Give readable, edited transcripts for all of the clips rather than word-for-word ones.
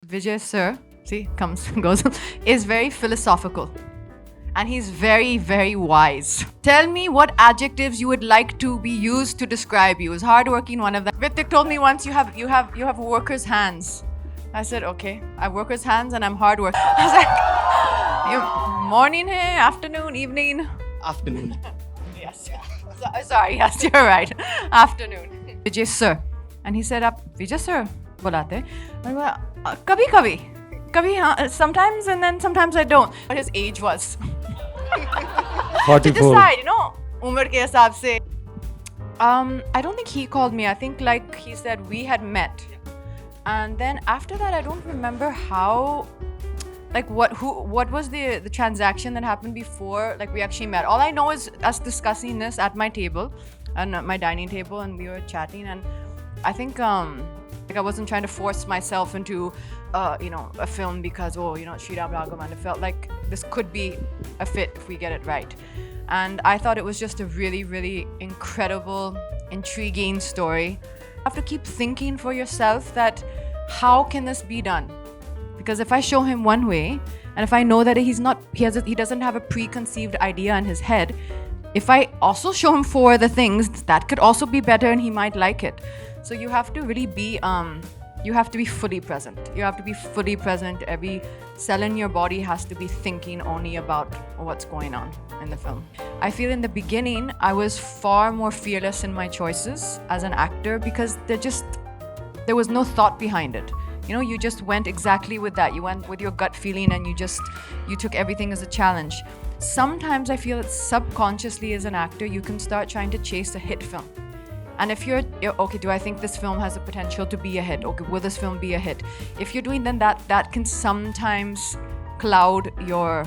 Vijay sir, goes, is very philosophical. And he's very, very wise. Tell me what adjectives you would like to be used to describe you. Is hardworking one of them? Ritik told me once you have workers' hands. I said, okay, I have workers' hands and I'm hardworking. I was like, morning hai, afternoon, evening? Afternoon. Yes. Sorry, yes, you're right. Afternoon. Vijay sir. And he said, Vijay sir, bulate. Kabhi kabhi. Kabhi, sometimes, and then sometimes I don't. What his age was. 44. To decide, umar ke hisab se. I don't think he called me. I think like he said we had met. And then after that, I don't remember how, like what was the transaction that happened before like we actually met. All I know is us discussing this at my table, and my dining table, and we were chatting, and I think like I wasn't trying to force myself into a film because Sriram Raghavan. It felt like this could be a fit if we get it right. And I thought it was just a really, really incredible, intriguing story. You have to keep thinking for yourself that how can this be done? Because if I show him one way, and if I know that he doesn't have a preconceived idea in his head, if I also show him 4 other things, that could also be better and he might like it. So you have to really be you have to be fully present. You have to be fully present. Every cell in your body has to be thinking only about what's going on in the film. I feel in the beginning, I was far more fearless in my choices as an actor because there was no thought behind it. You just went exactly with that. You went with your gut feeling and you took everything as a challenge. Sometimes I feel that subconsciously as an actor, you can start trying to chase a hit film. And if you're okay, do I think this film has the potential to be a hit? Okay, will this film be a hit? If you're doing then that can sometimes cloud your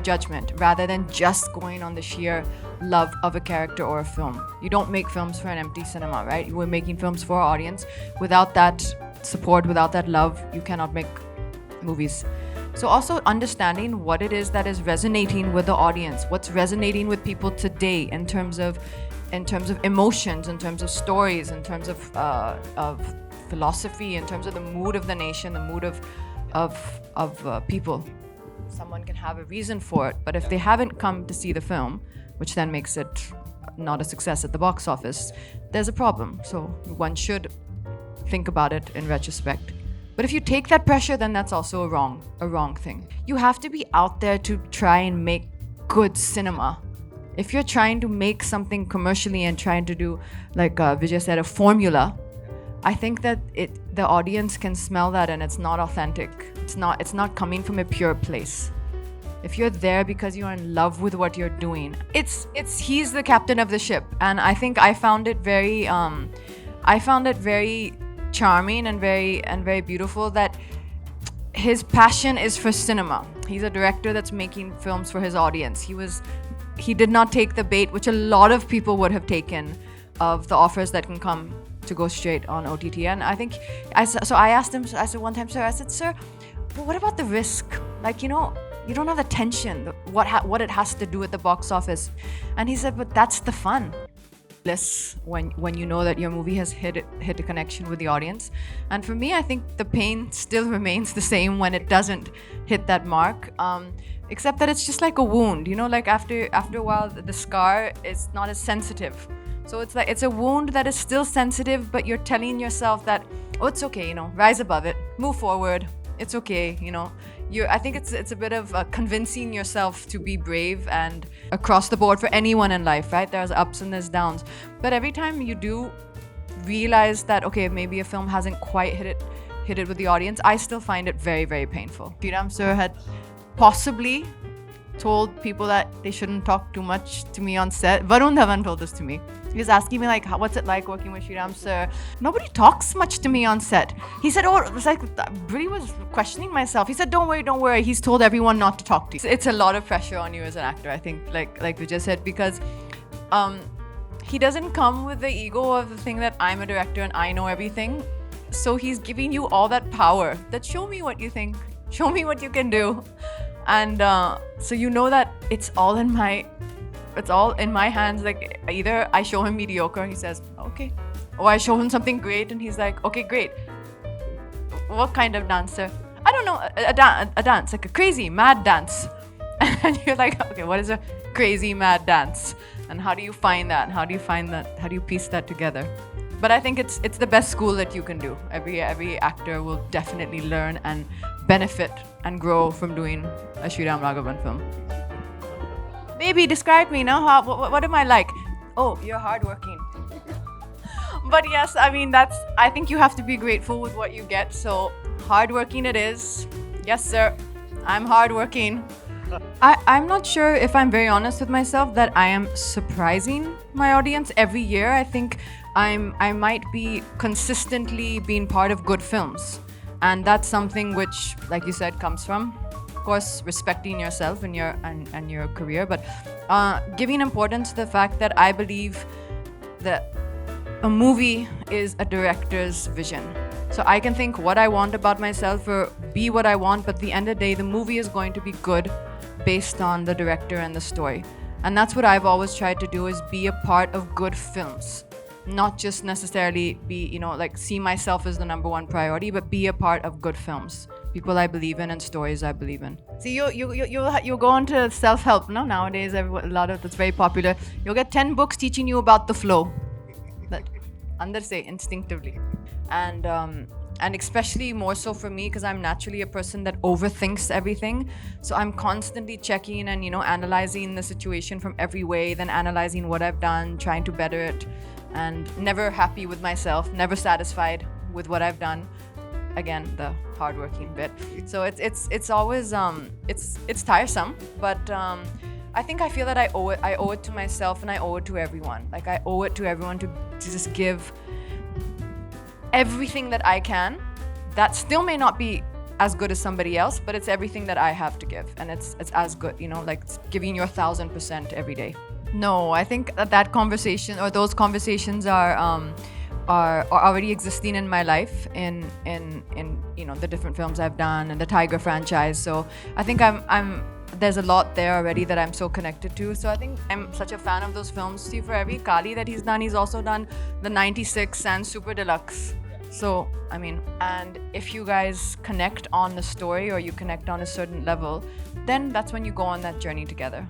judgment rather than just going on the sheer love of a character or a film. You don't make films for an empty cinema, right? We're making films for our audience. Without that support, without that love, you cannot make movies. So also understanding what it is that is resonating with the audience, what's resonating with people today in terms of emotions, in terms of stories, in terms of philosophy, in terms of the mood of the nation, the mood of people. Someone can have a reason for it, but if they haven't come to see the film, which then makes it not a success at the box office, there's a problem. So one should think about it in retrospect. But if you take that pressure, then that's also a wrong thing. You have to be out there to try and make good cinema. If you're trying to make something commercially and trying to do, like Vijay said, a formula, I think that the audience can smell that and it's not authentic. It's not coming from a pure place. If you're there because you're in love with what you're doing, he's the captain of the ship. And I think I found it very charming and very beautiful that his passion is for cinema. He's a director that's making films for his audience. He did not take the bait, which a lot of people would have taken, of the offers that can come to go straight on OTT. And I think, I asked him, I said one time, sir, but what about the risk? Like, you don't have the tension, what it has to do with the box office. And he said, but that's the fun. When you know that your movie has hit a connection with the audience. And for me, I think the pain still remains the same when it doesn't hit that mark. Except that it's just like a wound, like after a while, the scar is not as sensitive. So it's like, it's a wound that is still sensitive, but you're telling yourself that, oh, it's okay, rise above it, move forward, it's okay, I think it's a bit of convincing yourself to be brave, and across the board for anyone in life, right? There's ups and there's downs. But every time you do realize that, okay, maybe a film hasn't quite hit it with the audience, I still find it very, very painful. Sriram sir had possibly told people that they shouldn't talk too much to me on set. Varun Dhawan told this to me. He was asking me like, what's it like working with Sriram sir? Nobody talks much to me on set. He said, it was like, I really was questioning myself. He said, don't worry. He's told everyone not to talk to you. It's a lot of pressure on you as an actor, I think, like Vijay said, because he doesn't come with the ego of the thing that I'm a director and I know everything. So he's giving you all that power, that show me what you think, show me what you can do. And so that it's all in my hands. Like, either I show him mediocre and he says, okay, or I show him something great and he's like, okay, great. What kind of dancer? I don't know, a dance, like a crazy, mad dance. And you're like, okay, what is a crazy, mad dance? And how do you find that? How do you find that? How do you piece that together? But I think it's the best school that you can do. Every actor will definitely learn and benefit and grow from doing a Sriram Raghavan film. Baby, describe me now. What am I like? Oh, you're hardworking. But yes, I mean, I think you have to be grateful with what you get. So hardworking it is. Yes, sir. I'm hardworking. I'm not sure, if I'm very honest with myself, that I am surprising my audience every year. I think I might be consistently being part of good films. And that's something which, like you said, comes from, of course, respecting yourself and your career, but giving importance to the fact that I believe that a movie is a director's vision. So I can think what I want about myself or be what I want, but at the end of the day, the movie is going to be good based on the director and the story. And that's what I've always tried to do, is be a part of good films. Not just necessarily be, like see myself as the number one priority, but be a part of good films. People I believe in and stories I believe in. See, you go into self-help, no? Nowadays, a lot of that's very popular. You'll get 10 books teaching you about the flow. That under say instinctively. And especially more so for me, because I'm naturally a person that overthinks everything. So I'm constantly checking and, analyzing the situation from every way, then analyzing what I've done, trying to better it, and never happy with myself, never satisfied with what I've done. Again, the hardworking bit. So it's always it's tiresome, but I think I feel that I owe it to myself, and I owe it to everyone. Like I owe it to everyone to just give everything that I can. That still may not be as good as somebody else, but it's everything that I have to give, and it's as good, like it's giving your 1,000% every day. No, I think that conversation or those conversations are already existing in my life in the different films I've done and the Tiger franchise. So I think there's a lot there already that I'm so connected to. So I think I'm such a fan of those films. See, for every Kali that he's done, he's also done the 96 and Super Deluxe. So, I mean, and if you guys connect on the story or you connect on a certain level, then that's when you go on that journey together.